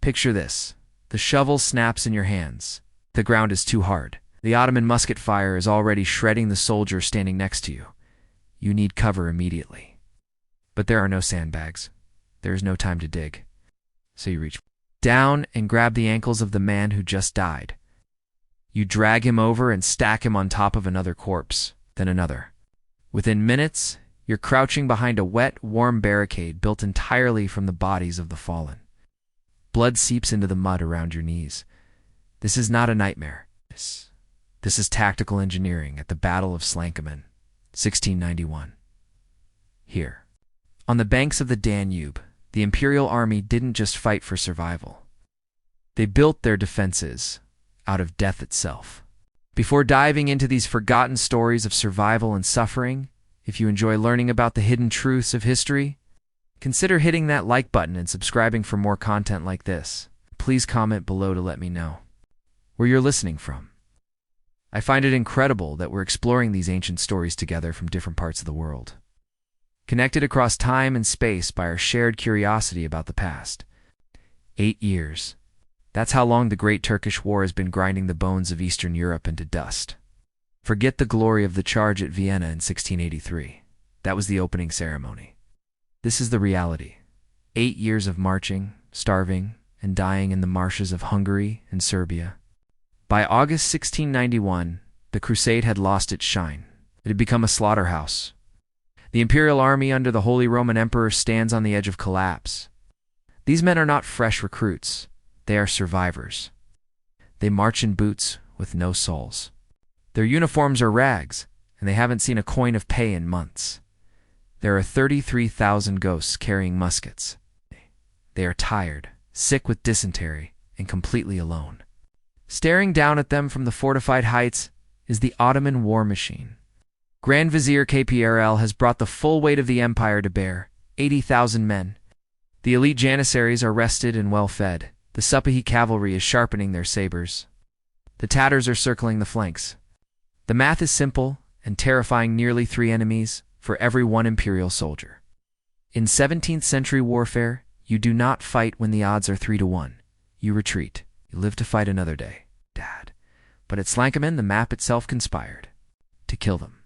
Picture this. The shovel snaps in your hands. The ground is too hard. The Ottoman musket fire is already shredding the soldier standing next to you. You need cover immediately. But there are no sandbags. There is no time to dig. So you reach down and grab the ankles of the man who just died. You drag him over and stack him on top of another corpse, then another. Within minutes, you're crouching behind a wet, warm barricade built entirely from the bodies of the fallen. Blood seeps into the mud around your knees. This is not a nightmare. This is tactical engineering at the Battle of Slankamen, 1691. Here, on the banks of the Danube, the Imperial Army didn't just fight for survival. They built their defenses out of death itself. Before diving into these forgotten stories of survival and suffering, if you enjoy learning about the hidden truths of history, consider hitting that like button and subscribing for more content like this. Please comment below to let me know where you're listening from. I find it incredible that we're exploring these ancient stories together from different parts of the world, connected across time and space by our shared curiosity about the past. 8 years. That's how long the Great Turkish War has been grinding the bones of Eastern Europe into dust. Forget the glory of the charge at Vienna in 1683. That was the opening ceremony. This is the reality. 8 years of marching, starving, and dying in the marshes of Hungary and Serbia. By August 1691, the crusade had lost its shine. It had become a slaughterhouse. The Imperial Army under the Holy Roman Emperor stands on the edge of collapse. These men are not fresh recruits. They are survivors. They march in boots with no soles. Their uniforms are rags, and they haven't seen a coin of pay in months. There are 33,000 ghosts carrying muskets. They are tired, sick with dysentery, and completely alone. Staring down at them from the fortified heights is the Ottoman war machine. Grand Vizier KPRL has brought the full weight of the empire to bear, 80,000 men. The elite janissaries are rested and well-fed. The Sipahi cavalry is sharpening their sabers. The Tatars are circling the flanks. The math is simple and terrifying: nearly 3 enemies for every 1 imperial soldier. In 17th century warfare, you do not fight when the odds are 3-1. You retreat. You live to fight another day, Dad. But at Slankamen, the map itself conspired to kill them.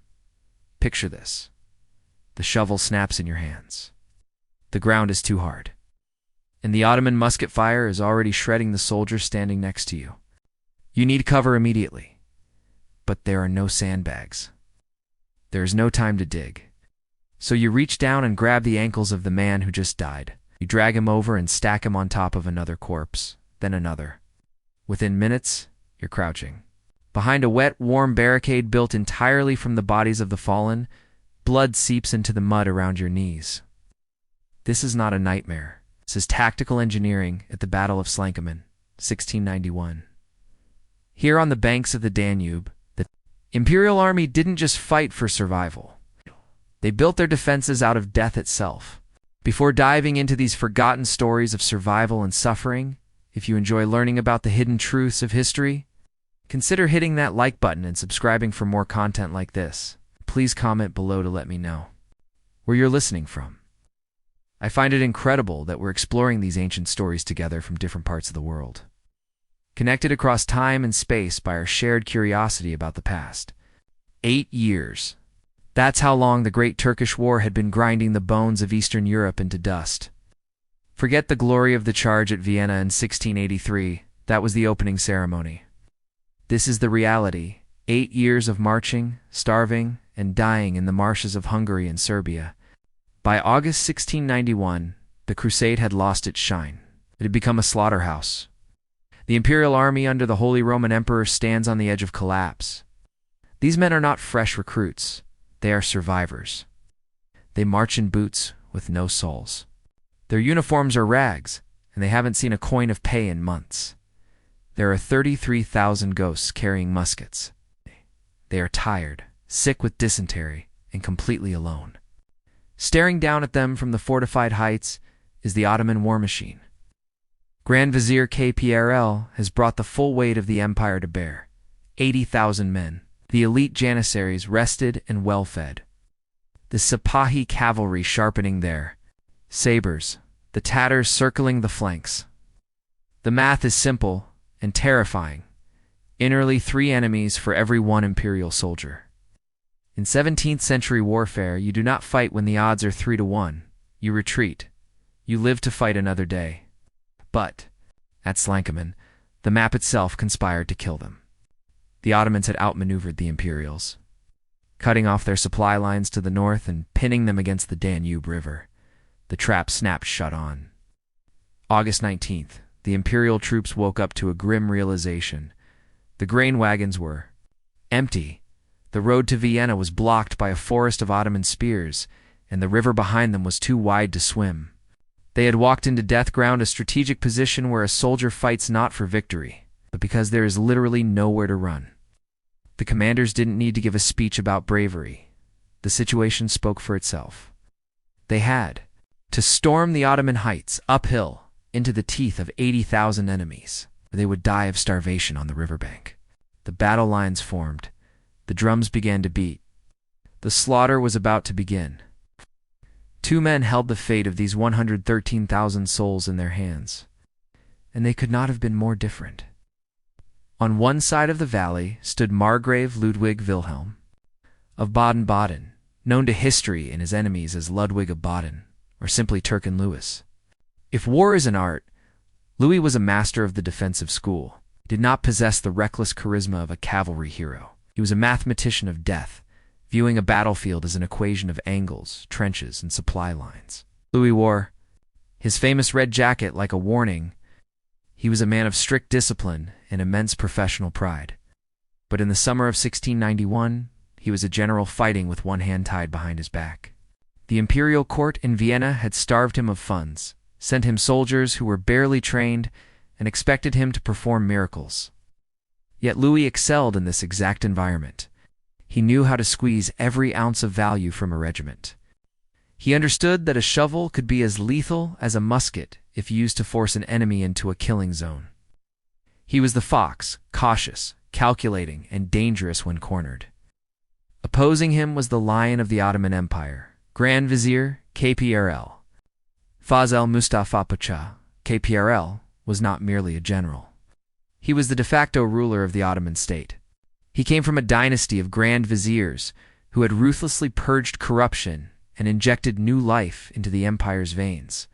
Picture this. The shovel snaps in your hands. The ground is too hard, and the Ottoman musket fire is already shredding the soldier standing next to you. You need cover immediately. But there are no sandbags. There is no time to dig. So you reach down and grab the ankles of the man who just died. You drag him over and stack him on top of another corpse, then another. Within minutes, you're crouching behind a wet, warm barricade built entirely from the bodies of the fallen. Blood seeps into the mud around your knees. This is not a nightmare. This is tactical engineering at the Battle of Slankamen, 1691. Here on the banks of the Danube, the Imperial Army didn't just fight for survival. They built their defenses out of death itself. Before diving into these forgotten stories of survival and suffering, if you enjoy learning about the hidden truths of history, consider hitting that like button and subscribing for more content like this. Please comment below to let me know where you're listening from. I find it incredible that we're exploring these ancient stories together from different parts of the world, connected across time and space by our shared curiosity about the past. 8 years. That's how long the Great Turkish War had been grinding the bones of Eastern Europe into dust. Forget the glory of the charge at Vienna in 1683. That was the opening ceremony. This is the reality. 8 years of marching, starving, and dying in the marshes of Hungary and Serbia. By August 1691, the crusade had lost its shine. It had become a slaughterhouse. The Imperial Army under the Holy Roman Emperor stands on the edge of collapse. These men are not fresh recruits. They are survivors. They march in boots with no soles. Their uniforms are rags, and they haven't seen a coin of pay in months. There are 33,000 ghosts carrying muskets. They are tired, sick with dysentery, and completely alone. Staring down at them from the fortified heights is the Ottoman war machine. Grand Vizier KPRL has brought the full weight of the empire to bear, 80,000 men. The elite janissaries rested and well-fed. The Sipahi cavalry sharpening their sabers, the Tatars circling the flanks. The math is simple and terrifying. Innerly 3 enemies for every 1 imperial soldier. In 17th century warfare, you do not fight when the odds are 3 to 1. You retreat. You live to fight another day. But, at Slankamen, the map itself conspired to kill them. The Ottomans had outmaneuvered the Imperials, cutting off their supply lines to the north and pinning them against the Danube River. The trap snapped shut on. August 19th, the Imperial troops woke up to a grim realization. The grain wagons were empty. The road to Vienna was blocked by a forest of Ottoman spears, and the river behind them was too wide to swim. They had walked into death ground, a strategic position where a soldier fights not for victory, but because there is literally nowhere to run. The commanders didn't need to give a speech about bravery. The situation spoke for itself. They had to storm the Ottoman heights uphill into the teeth of 80,000 enemies, or they would die of starvation on the riverbank. The battle lines formed. The drums began to beat. The slaughter was about to begin. 2 men held the fate of these 113,000 souls in their hands, and they could not have been more different. On one side of the valley stood Margrave Ludwig Wilhelm of Baden-Baden, known to history and his enemies as Ludwig of Baden, or simply Turkin Louis. If war is an art, Louis was a master of the defensive school. He did not possess the reckless charisma of a cavalry hero. He was a mathematician of death, viewing a battlefield as an equation of angles, trenches, and supply lines. Louis wore his famous red jacket like a warning. He was a man of strict discipline and immense professional pride. But in the summer of 1691, he was a general fighting with one hand tied behind his back. The imperial court in Vienna had starved him of funds, sent him soldiers who were barely trained, and expected him to perform miracles. Yet Louis excelled in this exact environment. He knew how to squeeze every ounce of value from a regiment. He understood that a shovel could be as lethal as a musket if used to force an enemy into a killing zone. He was the fox, cautious, calculating, and dangerous when cornered. Opposing him was the lion of the Ottoman Empire, Grand Vizier KPRL. Fazıl Mustafa Paşa, KPRL, was not merely a general. He was the de facto ruler of the Ottoman state. He came from a dynasty of Grand Viziers who had ruthlessly purged corruption and injected new life into the empire's veins.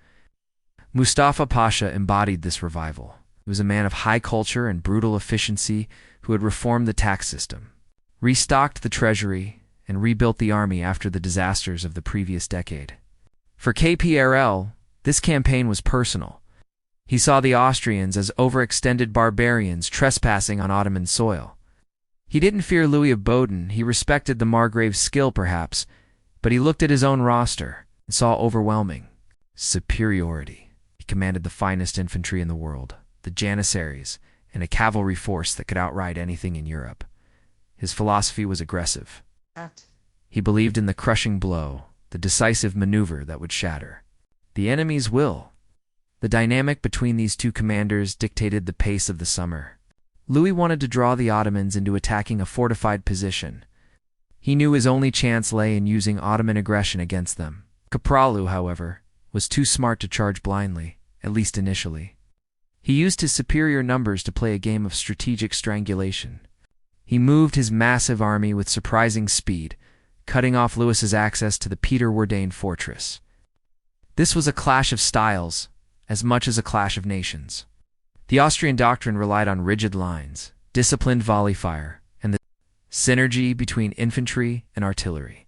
Mustafa Pasha embodied this revival. He was a man of high culture and brutal efficiency who had reformed the tax system, restocked the treasury, and rebuilt the army after the disasters of the previous decade. For KPRL, this campaign was personal. He saw the Austrians as overextended barbarians trespassing on Ottoman soil. He didn't fear Louis of Baden. He respected the Margrave's skill, perhaps, but he looked at his own roster and saw overwhelming superiority. He commanded the finest infantry in the world, the Janissaries, and a cavalry force that could outride anything in Europe. His philosophy was aggressive. He believed in the crushing blow, the decisive maneuver that would shatter the enemy's will. The dynamic between these 2 commanders dictated the pace of the summer. Louis wanted to draw the Ottomans into attacking a fortified position. He knew his only chance lay in using Ottoman aggression against them. Kapralu, however, was too smart to charge blindly, at least initially. He used his superior numbers to play a game of strategic strangulation. He moved his massive army with surprising speed, cutting off Louis's access to the Peter Wardain fortress. This was a clash of styles, as much as a clash of nations. The Austrian doctrine relied on rigid lines, disciplined volley fire, and the synergy between infantry and artillery.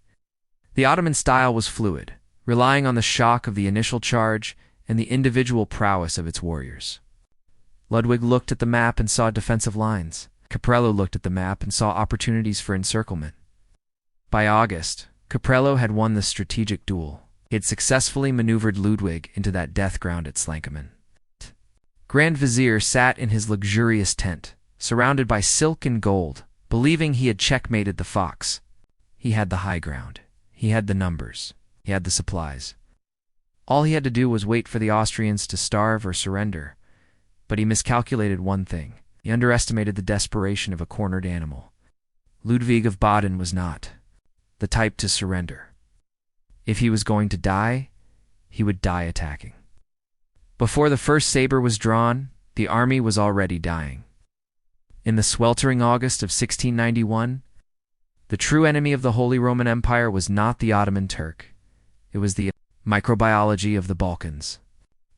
The Ottoman style was fluid, relying on the shock of the initial charge and the individual prowess of its warriors. Ludwig looked at the map and saw defensive lines. Caprello looked at the map and saw opportunities for encirclement. By August, Caprello had won the strategic duel. He had successfully maneuvered Ludwig into that death ground at Slankamen. Grand Vizier sat in his luxurious tent, surrounded by silk and gold, believing he had checkmated the fox. He had the high ground. He had the numbers. He had the supplies. All he had to do was wait for the Austrians to starve or surrender. But he miscalculated one thing. He underestimated the desperation of a cornered animal. Ludwig of Baden was not the type to surrender. If he was going to die, he would die attacking. Before the first saber was drawn, The army was already dying. In the sweltering August of 1691, the true enemy of the Holy Roman Empire was not the Ottoman Turk. It was the microbiology of the Balkans.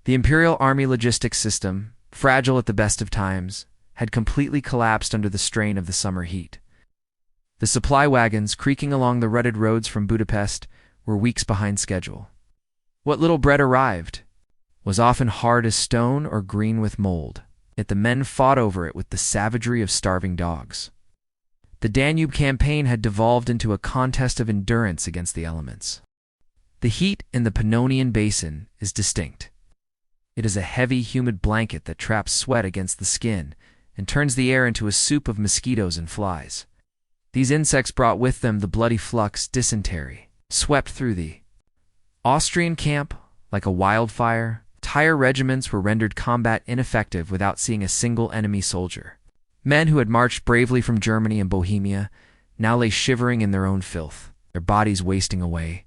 The imperial army logistics system, fragile at the best of times, had completely collapsed under the strain of the summer heat. The supply wagons creaking along the rutted roads from Budapest were weeks behind schedule. What little bread arrived was often hard as stone or green with mold, yet the men fought over it with the savagery of starving dogs. The Danube campaign had devolved into a contest of endurance against the elements. The heat in the Pannonian Basin is distinct. It is a heavy, humid blanket that traps sweat against the skin and turns the air into a soup of mosquitoes and flies. These insects brought with them the bloody flux dysentery, swept through the Austrian camp like a wildfire. Entire regiments were rendered combat ineffective without seeing a single enemy soldier. Men who had marched bravely from Germany and Bohemia now lay shivering in their own filth, their bodies wasting away,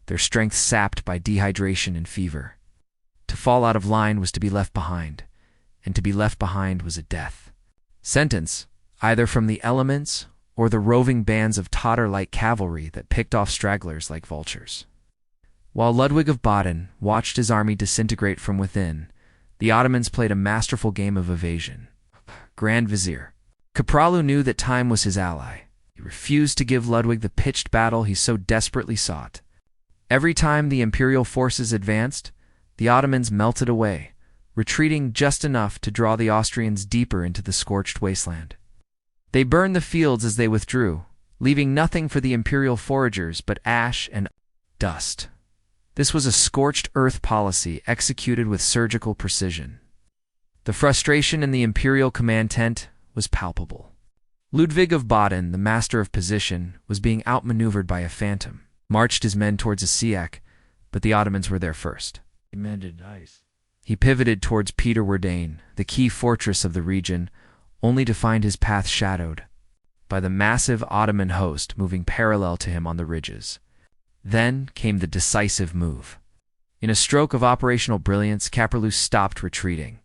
their strength sapped by dehydration and fever. To fall out of line was to be left behind, and to be left behind was a death sentence, either from the elements or the roving bands of totter-like cavalry that picked off stragglers like vultures. While Ludwig of Baden watched his army disintegrate from within, the Ottomans played a masterful game of evasion. Grand Vizier Capralu knew that time was his ally. He refused to give Ludwig the pitched battle he so desperately sought. Every time the imperial forces advanced, the Ottomans melted away, retreating just enough to draw the Austrians deeper into the scorched wasteland. They burned the fields as they withdrew, leaving nothing for the imperial foragers but ash and dust. This was a scorched earth policy executed with surgical precision. The frustration in the imperial command tent was palpable. Ludwig of Baden, the master of position, was being outmaneuvered by a phantom, marched his men towards a Siak, but the Ottomans were there first. He pivoted towards Peterwardane, the key fortress of the region, only to find his path shadowed by the massive Ottoman host moving parallel to him on the ridges. Then came the decisive move. In a stroke of operational brilliance, Capralu stopped retreating.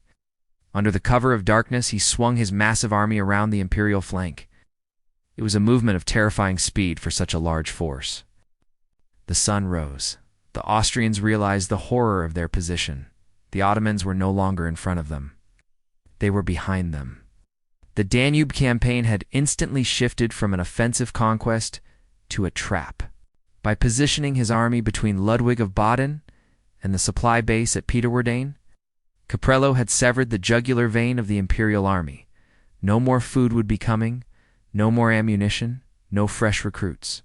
Under the cover of darkness, he swung his massive army around the imperial flank. It was a movement of terrifying speed for such a large force. The sun rose. The Austrians realized the horror of their position. The Ottomans were no longer in front of them. They were behind them. The Danube campaign had instantly shifted from an offensive conquest to a trap. By positioning his army between Ludwig of Baden and the supply base at Peterwardane, Caprello had severed the jugular vein of the imperial army. No more food would be coming, no more ammunition, no fresh recruits.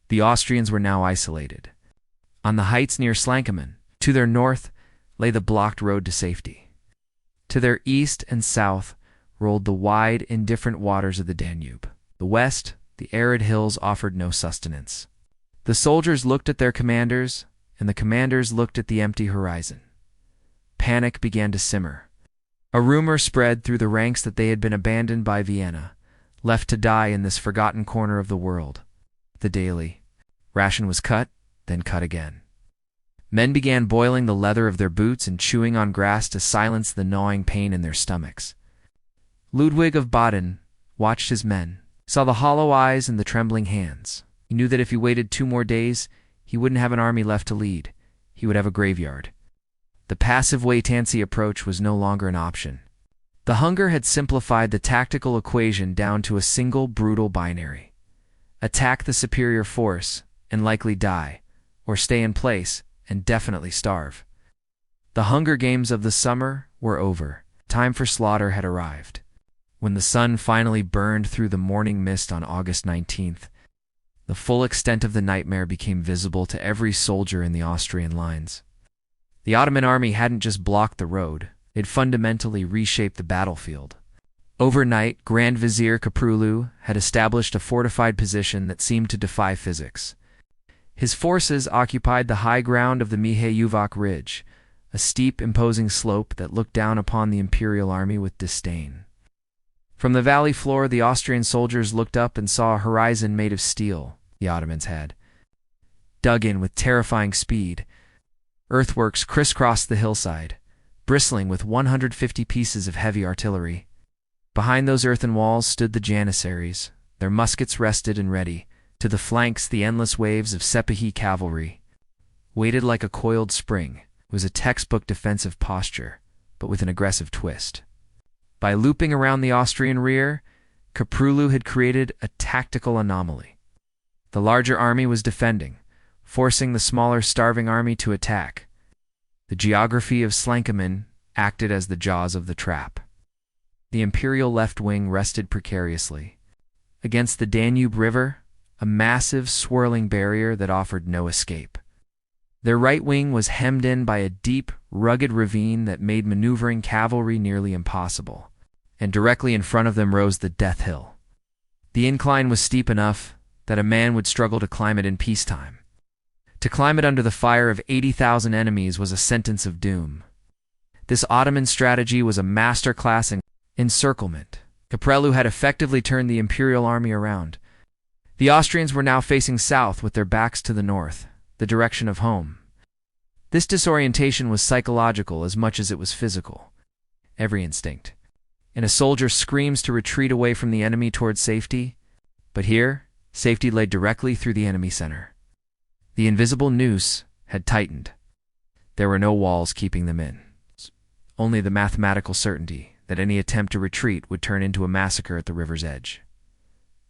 The Austrians were now isolated. On the heights near Slankamen, to their north, lay the blocked road to safety. To their east and south rolled the wide, indifferent waters of the Danube. The west, the arid hills offered no sustenance. The soldiers looked at their commanders, and the commanders looked at the empty horizon. Panic began to simmer. A rumor spread through the ranks that they had been abandoned by Vienna, left to die in this forgotten corner of the world. The daily ration was cut, then cut again. Men began boiling the leather of their boots and chewing on grass to silence the gnawing pain in their stomachs. Ludwig of Baden watched his men, saw the hollow eyes and the trembling hands. He knew that if he waited 2 more days, he wouldn't have an army left to lead. He would have a graveyard. The passive wait-and-see approach was no longer an option. The hunger had simplified the tactical equation down to a single brutal binary. Attack the superior force and likely die, or stay in place and definitely starve. The Hunger Games of the summer were over. Time for slaughter had arrived. When the sun finally burned through the morning mist on August 19th, the full extent of the nightmare became visible to every soldier in the Austrian lines. The Ottoman army hadn't just blocked the road, it fundamentally reshaped the battlefield. Overnight, Grand Vizier Capralu had established a fortified position that seemed to defy physics. His forces occupied the high ground of the Mihejuvak Ridge, a steep, imposing slope that looked down upon the imperial army with disdain. From the valley floor, the Austrian soldiers looked up and saw a horizon made of steel. The Ottomans had dug in with terrifying speed. Earthworks crisscrossed the hillside. bristling with 150 pieces of heavy artillery. Behind those earthen walls stood the janissaries, their muskets rested and ready. To the flanks, the endless waves of Sepahi cavalry. Weighted like a coiled spring, was a textbook defensive posture, but with an aggressive twist. By looping around the Austrian rear, Keprulu had created a tactical anomaly. The larger army was defending, forcing the smaller starving army to attack. The geography of Slankamen acted as the jaws of the trap. The imperial left wing rested precariously. Against the Danube River, a massive, swirling barrier that offered no escape. Their right wing was hemmed in by a deep, rugged ravine that made maneuvering cavalry nearly impossible, and directly in front of them rose the Death Hill. The incline was steep enough that a man would struggle to climb it in peacetime. To climb it under the fire of 80,000 enemies was a sentence of doom. This Ottoman strategy was a masterclass in encirclement. Keprulu had effectively turned the imperial army around. The Austrians were now facing south with their backs to the north, the direction of home. This disorientation was psychological as much as it was physical. Every instinct. And a soldier screams to retreat away from the enemy towards safety, but here, safety lay directly through the enemy center. The invisible noose had tightened. There were no walls keeping them in. Only the mathematical certainty that any attempt to retreat would turn into a massacre at the river's edge.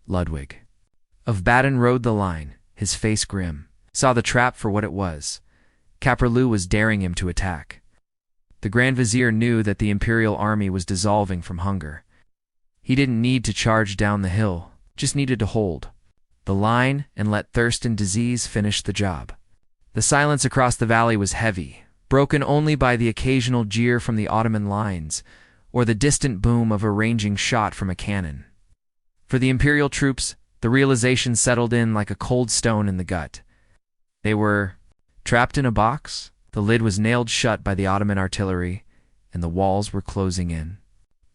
Ludwig of Baden rode the line, his face grim, saw the trap for what it was. Keprulu was daring him to attack. The Grand Vizier knew that the imperial army was dissolving from hunger. He didn't need to charge down the hill, just needed to hold the line and let thirst and disease finish the job. The silence across the valley was heavy, broken only by the occasional jeer from the Ottoman lines or the distant boom of a ranging shot from a cannon. For the imperial troops, the realization settled in like a cold stone in the gut. They were trapped in a box, the lid was nailed shut by the Ottoman artillery, and the walls were closing in.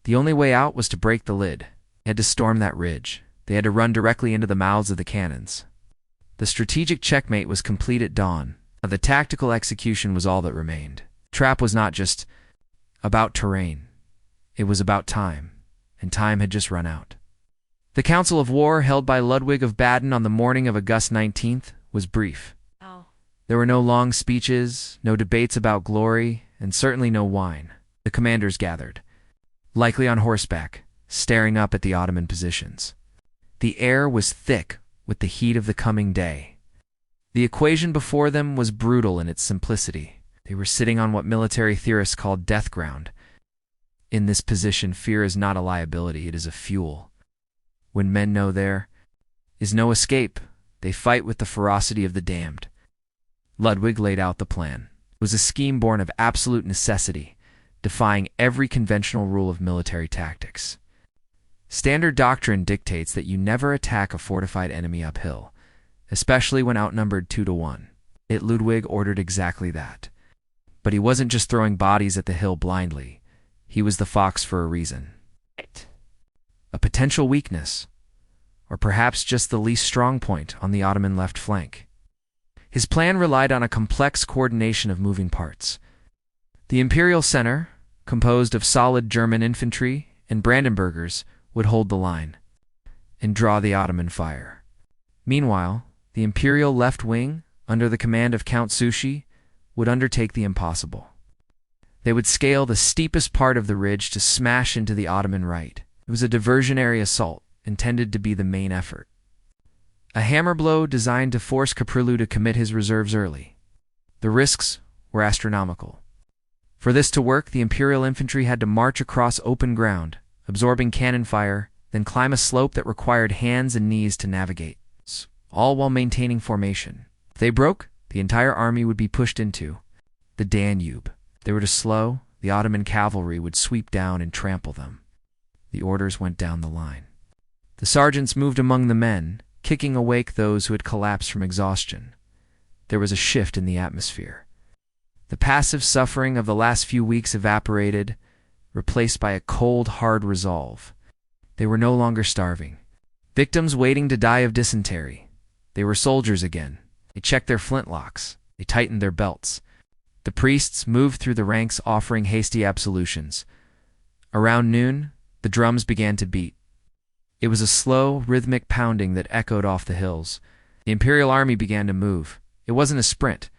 The only way out was to break the lid. They had to storm that ridge. They had to run directly into the mouths of the cannons. The strategic checkmate was complete at dawn. The tactical execution was all that remained. Trap was not just about terrain. It was about time, and time had just run out. The council of war held by Ludwig of Baden on the morning of August 19th was brief. There were no long speeches, no debates about glory, and certainly no wine. The commanders gathered, likely on horseback, staring up at the Ottoman positions. The air was thick with the heat of the coming day. The equation before them was brutal in its simplicity. They were sitting on what military theorists called death ground. In this position, fear is not a liability, it is a fuel. When men know there is no escape, they fight with the ferocity of the damned. Ludwig laid out the plan. It was a scheme born of absolute necessity, defying every conventional rule of military tactics. Standard doctrine dictates that you never attack a fortified enemy uphill, especially when outnumbered 2-1. Ludwig ordered exactly that. But he wasn't just throwing bodies at the hill blindly. He was the fox for a reason. A potential weakness, or perhaps just the least strong point on the Ottoman left flank. His plan relied on a complex coordination of moving parts. The imperial center, composed of solid German infantry and Brandenburgers, would hold the line and draw the Ottoman fire. Meanwhile, the imperial left wing, under the command of Count Suchy, would undertake the impossible. They would scale the steepest part of the ridge to smash into the Ottoman right. It was a diversionary assault, intended to be the main effort. A hammer blow designed to force Keprulu to commit his reserves early. The risks were astronomical. For this to work, the imperial infantry had to march across open ground, absorbing cannon fire, then climb a slope that required hands and knees to navigate, all while maintaining formation. If they broke, the entire army would be pushed into the Danube. If they were to slow, the Ottoman cavalry would sweep down and trample them. The orders went down the line. The sergeants moved among the men, kicking awake those who had collapsed from exhaustion. There was a shift in the atmosphere. The passive suffering of the last few weeks evaporated, replaced by a cold, hard resolve. They were no longer starving. Victims waiting to die of dysentery. They were soldiers again. They checked their flintlocks. They tightened their belts. The priests moved through the ranks offering hasty absolutions. Around noon, the drums began to beat. It was a slow, rhythmic pounding that echoed off the hills. The imperial army began to move. It wasn't a sprint.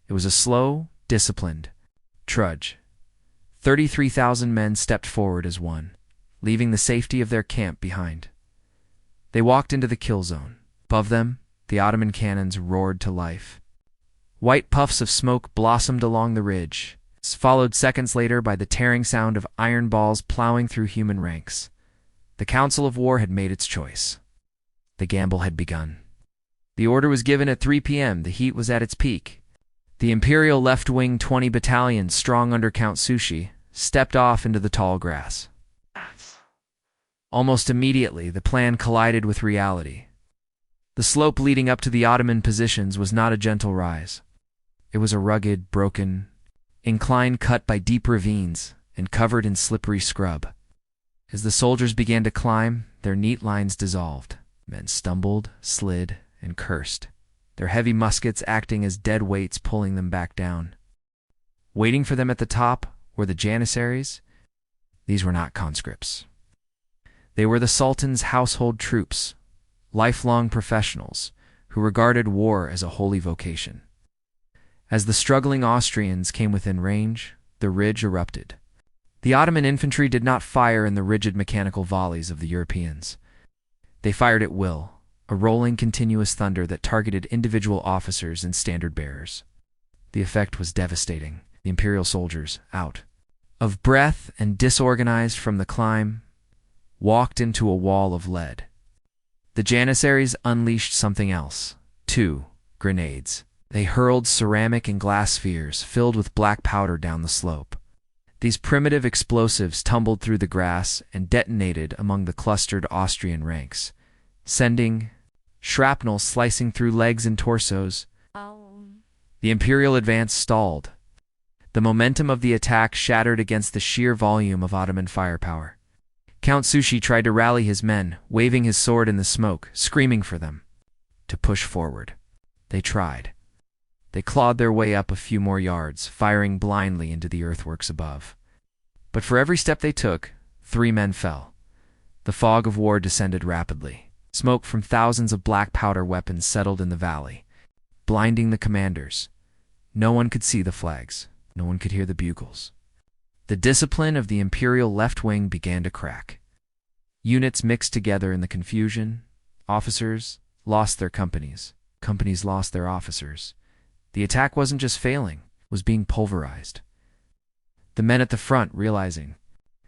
It was a slow, disciplined trudge. 33,000 men stepped forward as one, leaving the safety of their camp behind. They walked into the kill zone. Above them, the Ottoman cannons roared to life. White puffs of smoke blossomed along the ridge, followed seconds later by the tearing sound of iron balls plowing through human ranks. The Council of War had made its choice. The gamble had begun. The order was given at 3 p.m. The heat was at its peak. The Imperial left-wing 20 battalions, strong under Count Sushi, stepped off into the tall grass. Almost immediately, the plan collided with reality. The slope leading up to the Ottoman positions was not a gentle rise. It was a rugged, broken incline cut by deep ravines and covered in slippery scrub. As the soldiers began to climb, their neat lines dissolved. Men stumbled, slid, and cursed, their heavy muskets acting as dead weights pulling them back down. Waiting for them at the top were the Janissaries. These were not conscripts. They were the Sultan's household troops, lifelong professionals who regarded war as a holy vocation. As the struggling Austrians came within range, the ridge erupted. The Ottoman infantry did not fire in the rigid mechanical volleys of the Europeans. They fired at will, a rolling continuous thunder that targeted individual officers and standard-bearers. The effect was devastating. The imperial soldiers, out of breath and disorganized from the climb, walked into a wall of lead. The Janissaries unleashed something else. 2 grenades. They hurled ceramic and glass spheres filled with black powder down the slope. These primitive explosives tumbled through the grass and detonated among the clustered Austrian ranks, sending shrapnel slicing through legs and torsos. The imperial advance stalled. The momentum of the attack shattered against the sheer volume of Ottoman firepower. Count Sushi tried to rally his men, waving his sword in the smoke, screaming for them to push forward. They tried. They clawed their way up a few more yards, firing blindly into the earthworks above. But for every step they took, 3 men fell. The fog of war descended rapidly. Smoke from thousands of black powder weapons settled in the valley, blinding the commanders. No one could see the flags. No one could hear the bugles. The discipline of the imperial left wing began to crack. Units mixed together in the confusion. Officers lost their companies. Companies lost their officers. The attack wasn't just failing, it was being pulverized. The men at the front, realizing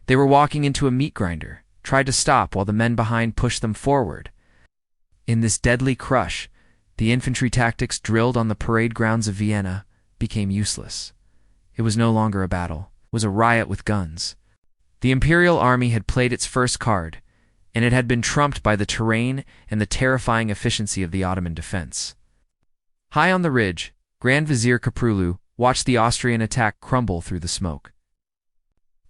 they were walking into a meat grinder, tried to stop while the men behind pushed them forward. In this deadly crush, the infantry tactics drilled on the parade grounds of Vienna became useless. It was no longer a battle. It was a riot with guns. The imperial army had played its first card, and it had been trumped by the terrain and the terrifying efficiency of the Ottoman defense. High on the ridge, Grand Vizier Kaprulu watched the Austrian attack crumble through the smoke.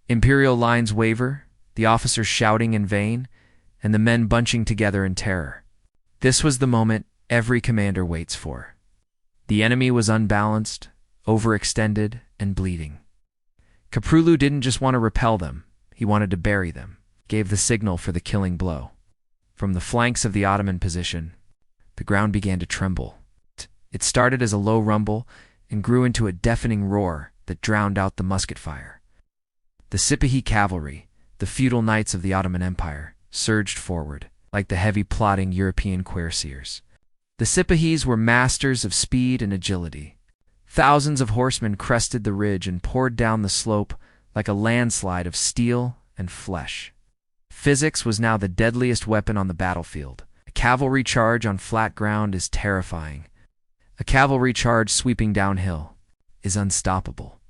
Imperial lines waver, the officers shouting in vain, and the men bunching together in terror. This was the moment every commander waits for. The enemy was unbalanced, overextended, and bleeding. Kaprulu didn't just want to repel them, he wanted to bury them, gave the signal for the killing blow. From the flanks of the Ottoman position, the ground began to tremble. It started as a low rumble and grew into a deafening roar that drowned out the musket fire. The Sipahi cavalry, the feudal knights of the Ottoman Empire, surged forward, like the heavy plodding European cuirassiers. The Sipahis were masters of speed and agility. Thousands of horsemen crested the ridge and poured down the slope like a landslide of steel and flesh. Physics was now the deadliest weapon on the battlefield. A cavalry charge on flat ground is terrifying. A cavalry charge sweeping downhill is unstoppable.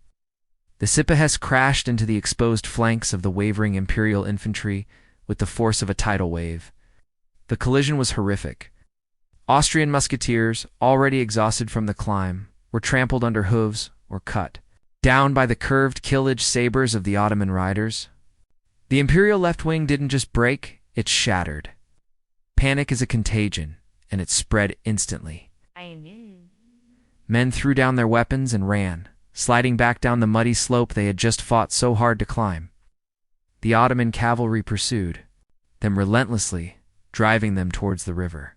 The Sipahes crashed into the exposed flanks of the wavering imperial infantry with the force of a tidal wave. The collision was horrific. Austrian musketeers, already exhausted from the climb, were trampled under hooves or cut down by the curved kill-edged sabers of the Ottoman riders. The imperial left wing didn't just break, it shattered. Panic is a contagion, and it spread instantly. Men threw down their weapons and ran, sliding back down the muddy slope they had just fought so hard to climb. The Ottoman cavalry pursued them relentlessly, driving them towards the river.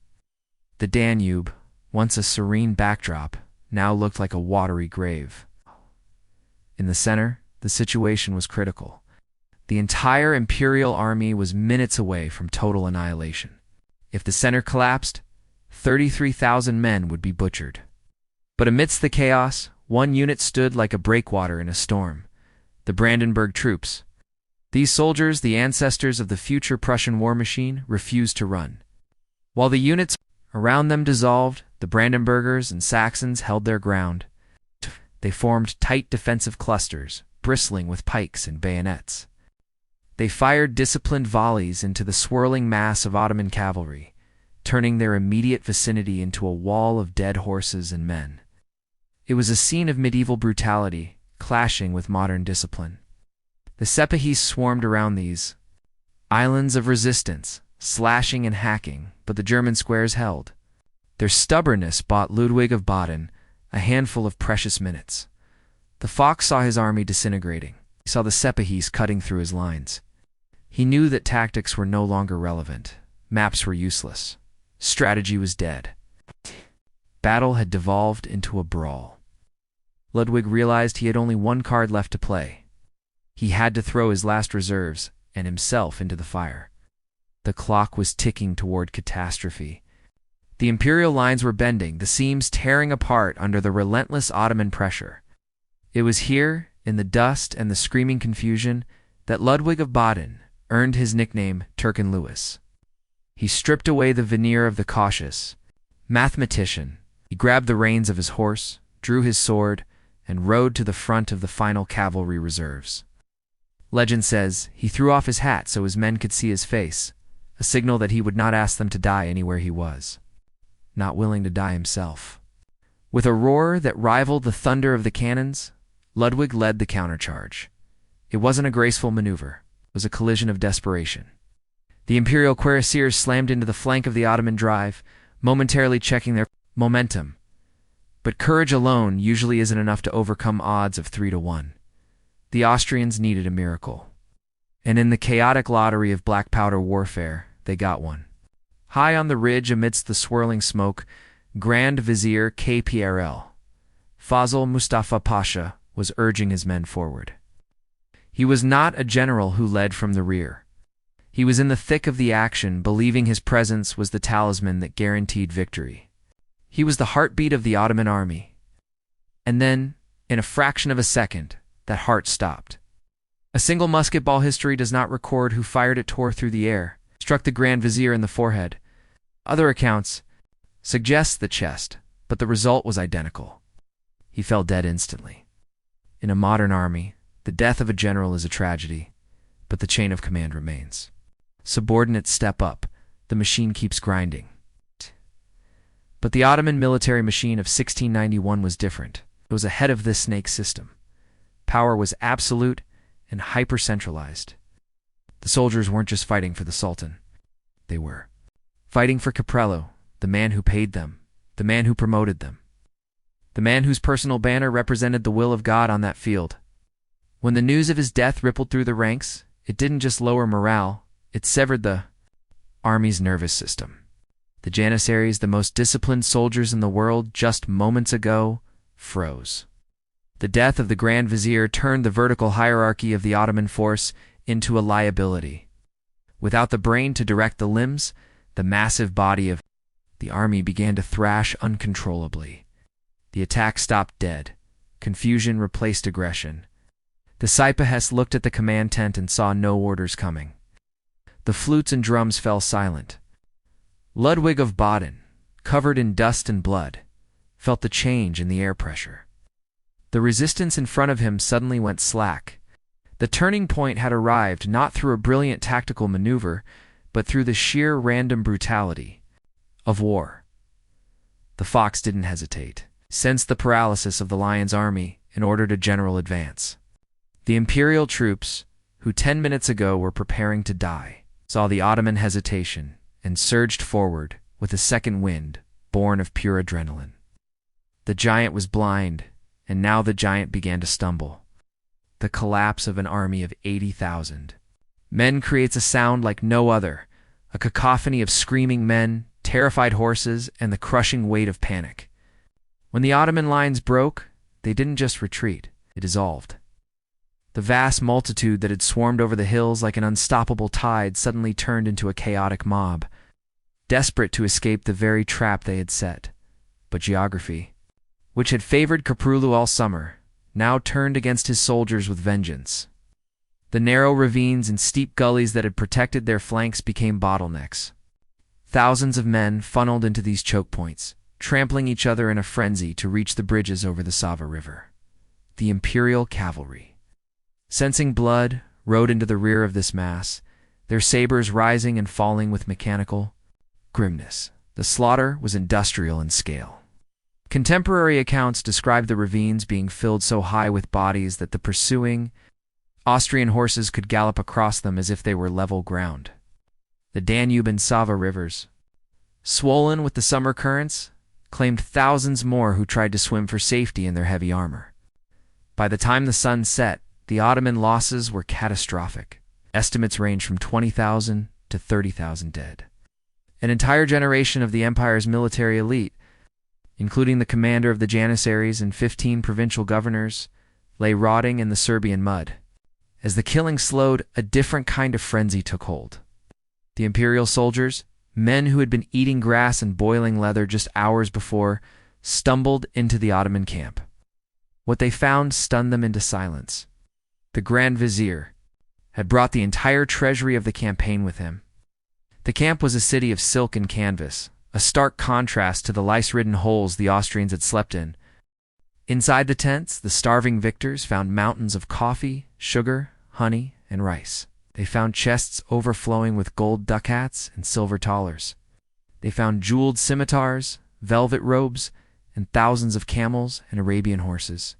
The Danube, once a serene backdrop, now looked like a watery grave. In the center, the situation was critical. The entire imperial army was minutes away from total annihilation. If the center collapsed, 33,000 men would be butchered. But amidst the chaos, one unit stood like a breakwater in a storm: the Brandenburg troops. These soldiers, the ancestors of the future Prussian war machine, refused to run. While the units around them dissolved, the Brandenburgers and Saxons held their ground. They formed tight defensive clusters, bristling with pikes and bayonets. They fired disciplined volleys into the swirling mass of Ottoman cavalry, turning their immediate vicinity into a wall of dead horses and men. It was a scene of medieval brutality, clashing with modern discipline. The Sepahis swarmed around these islands of resistance, slashing and hacking, but the German squares held. Their stubbornness bought Ludwig of Baden a handful of precious minutes. The Fox saw his army disintegrating. He saw the Sepahis cutting through his lines. He knew that tactics were no longer relevant. Maps were useless. Strategy was dead. Battle had devolved into a brawl. Ludwig realized he had only one card left to play. He had to throw his last reserves and himself into the fire. The clock was ticking toward catastrophe. The imperial lines were bending, the seams tearing apart under the relentless Ottoman pressure. It was here, in the dust and the screaming confusion, that Ludwig of Baden earned his nickname Turkin Lewis. He stripped away the veneer of the cautious mathematician. He grabbed the reins of his horse, drew his sword, and rode to the front of the final cavalry reserves. Legend says he threw off his hat so his men could see his face, a signal that he would not ask them to die anywhere he was, not willing to die himself. With a roar that rivaled the thunder of the cannons, Ludwig led the countercharge. It wasn't a graceful maneuver. It was a collision of desperation. The imperial cuirassiers slammed into the flank of the Ottoman drive, momentarily checking their momentum. But courage alone usually isn't enough to overcome odds of 3-1. The Austrians needed a miracle. And in the chaotic lottery of black powder warfare, they got one. High on the ridge amidst the swirling smoke, Grand Vizier KPRL, Fazıl Mustafa Pasha, was urging his men forward. He was not a general who led from the rear. He was in the thick of the action, believing his presence was the talisman that guaranteed victory. He was the heartbeat of the Ottoman army. And then, in a fraction of a second, that heart stopped. A single musket ball history does not record who fired it tore through the air, struck the Grand Vizier in the forehead. Other accounts suggest the chest, but the result was identical. He fell dead instantly. In a modern army, the death of a general is a tragedy, but the chain of command remains. Subordinates step up. The machine keeps grinding. But the Ottoman military machine of 1691 was different. It was ahead of this snake system. Power was absolute and hyper-centralized. The soldiers weren't just fighting for the Sultan. They were fighting for Caprello, the man who paid them, the man who promoted them, the man whose personal banner represented the will of God on that field. When the news of his death rippled through the ranks, it didn't just lower morale, it severed the army's nervous system. The Janissaries, the most disciplined soldiers in the world just moments ago, froze. The death of the Grand Vizier turned the vertical hierarchy of the Ottoman force into a liability. Without the brain to direct the limbs, the massive body of the army began to thrash uncontrollably. The attack stopped dead. Confusion replaced aggression. The Sepahis looked at the command tent and saw no orders coming. The flutes and drums fell silent. Ludwig of Baden, covered in dust and blood, felt the change in the air pressure. The resistance in front of him suddenly went slack. The turning point had arrived not through a brilliant tactical maneuver, but through the sheer random brutality of war. The fox didn't hesitate, sensed the paralysis of the lion's army, and ordered a general advance. The imperial troops, who 10 minutes ago were preparing to die, saw the Ottoman hesitation and surged forward with a second wind born of pure adrenaline. The giant was blind and now the giant began to stumble. The collapse of an army of 80,000 men creates a sound like no other, a cacophony of screaming men, terrified horses, and the crushing weight of panic. When the Ottoman lines broke, they didn't just retreat, they dissolved. The vast multitude that had swarmed over the hills like an unstoppable tide suddenly turned into a chaotic mob, desperate to escape the very trap they had set. But geography, which had favored Kaprulu all summer, now turned against his soldiers with vengeance. The narrow ravines and steep gullies that had protected their flanks became bottlenecks. Thousands of men funneled into these choke points, trampling each other in a frenzy to reach the bridges over the Sava River. The imperial cavalry, sensing blood, rode into the rear of this mass, their sabers rising and falling with mechanical grimness. The slaughter was industrial in scale. Contemporary accounts describe the ravines being filled so high with bodies that the pursuing Austrian horses could gallop across them as if they were level ground. The Danube and Sava rivers, swollen with the summer currents, claimed thousands more who tried to swim for safety in their heavy armor. By the time the sun set, the Ottoman losses were catastrophic. Estimates range from 20,000 to 30,000 dead. An entire generation of the empire's military elite, including the commander of the Janissaries and 15 provincial governors, lay rotting in the Serbian mud. As the killing slowed, a different kind of frenzy took hold. The imperial soldiers, men who had been eating grass and boiling leather just hours before, stumbled into the Ottoman camp. What they found stunned them into silence. The Grand Vizier had brought the entire treasury of the campaign with him. The camp was a city of silk and canvas, a stark contrast to the lice-ridden holes the Austrians had slept in. Inside the tents, the starving victors found mountains of coffee, sugar, honey, and rice. They found chests overflowing with gold ducats and silver thalers. They found jeweled scimitars, velvet robes, and thousands of camels and Arabian horses.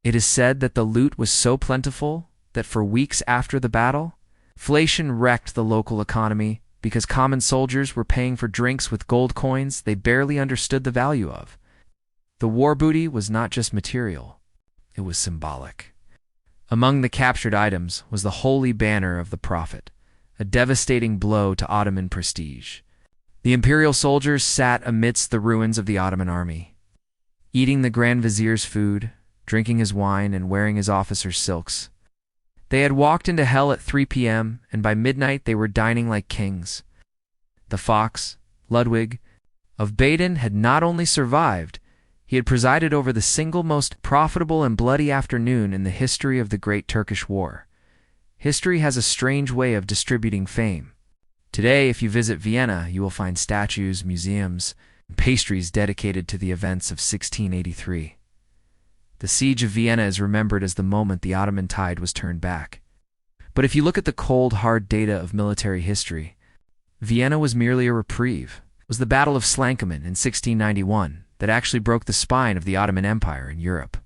It is said that the loot was so plentiful that for weeks after the battle, inflation wrecked the local economy because common soldiers were paying for drinks with gold coins they barely understood the value of. The war booty was not just material, it was symbolic. Among the captured items was the holy banner of the Prophet, a devastating blow to Ottoman prestige. The imperial soldiers sat amidst the ruins of the Ottoman army, eating the Grand Vizier's food, drinking his wine, and wearing his officers' silks. They had walked into hell at 3 p.m., and by midnight they were dining like kings. The fox, Ludwig, of Baden had not only survived, he had presided over the single most profitable and bloody afternoon in the history of the Great Turkish War. History has a strange way of distributing fame. Today, if you visit Vienna, you will find statues, museums, and pastries dedicated to the events of 1683. The siege of Vienna is remembered as the moment the Ottoman tide was turned back. But if you look at the cold, hard data of military history, Vienna was merely a reprieve. It was the Battle of Slankamen in 1691 that actually broke the spine of the Ottoman Empire in Europe.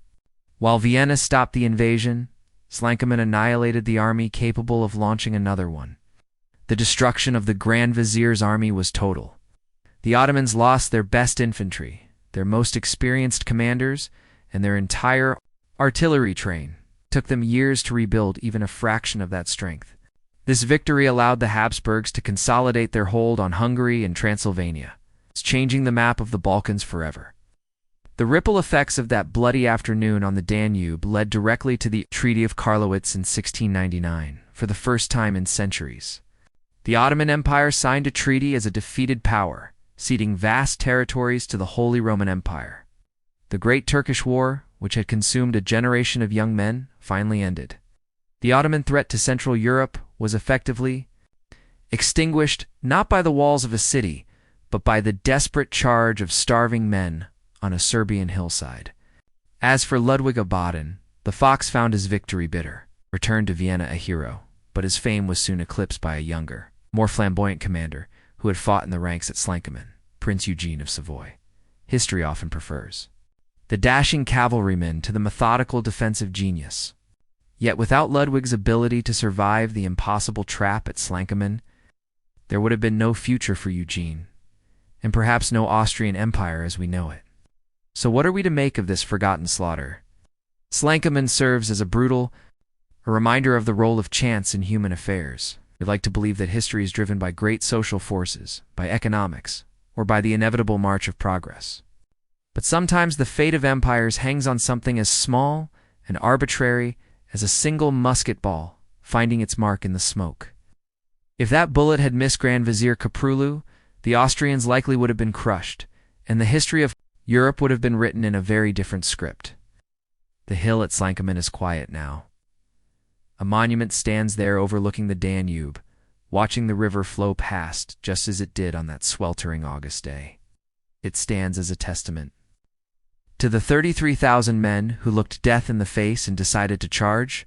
While Vienna stopped the invasion, Slankamen annihilated the army capable of launching another one. The destruction of the Grand Vizier's army was total. The Ottomans lost their best infantry, their most experienced commanders, and their entire artillery train. It took them years to rebuild even a fraction of that strength. This victory allowed the Habsburgs to consolidate their hold on Hungary and Transylvania, changing the map of the Balkans forever. The ripple effects of that bloody afternoon on the Danube led directly to the Treaty of Karlowitz in 1699, for the first time in centuries. The Ottoman Empire signed a treaty as a defeated power, ceding vast territories to the Holy Roman Empire. The Great Turkish War, which had consumed a generation of young men, finally ended. The Ottoman threat to Central Europe was effectively extinguished not by the walls of a city, but by the desperate charge of starving men on a Serbian hillside. As for Ludwig of Baden, the fox found his victory bitter, returned to Vienna a hero, but his fame was soon eclipsed by a younger, more flamboyant commander who had fought in the ranks at Slankamen, Prince Eugene of Savoy. History often prefers the dashing cavalryman to the methodical defensive genius. Yet without Ludwig's ability to survive the impossible trap at Slankamen, there would have been no future for Eugene, and perhaps no Austrian Empire as we know it. So what are we to make of this forgotten slaughter? Slankamen serves as a reminder of the role of chance in human affairs. We like to believe that history is driven by great social forces, by economics, or by the inevitable march of progress. But sometimes the fate of empires hangs on something as small and arbitrary as a single musket ball finding its mark in the smoke. If that bullet had missed Grand Vizier Kaprulu, the Austrians likely would have been crushed, and the history of Europe would have been written in a very different script. The hill at Slankamen is quiet now. A monument stands there overlooking the Danube, watching the river flow past just as it did on that sweltering August day. It stands as a testament to the 33,000 men who looked death in the face and decided to charge,